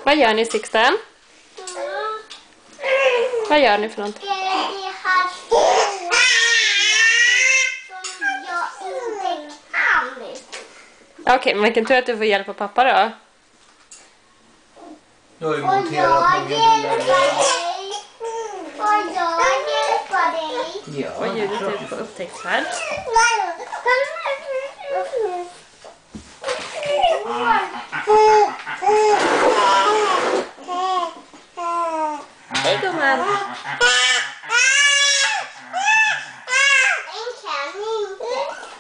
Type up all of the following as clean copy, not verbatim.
Vad gör ni, Sixten? Vad gör ni för någonting? Okej, men vilken tur att du får hjälp av pappa då. Jag har ju monterat många bilar. Ja, Och ljudet är på upptäcktsfärd. Hej gumman.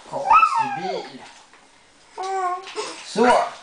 Konstig bil. Så.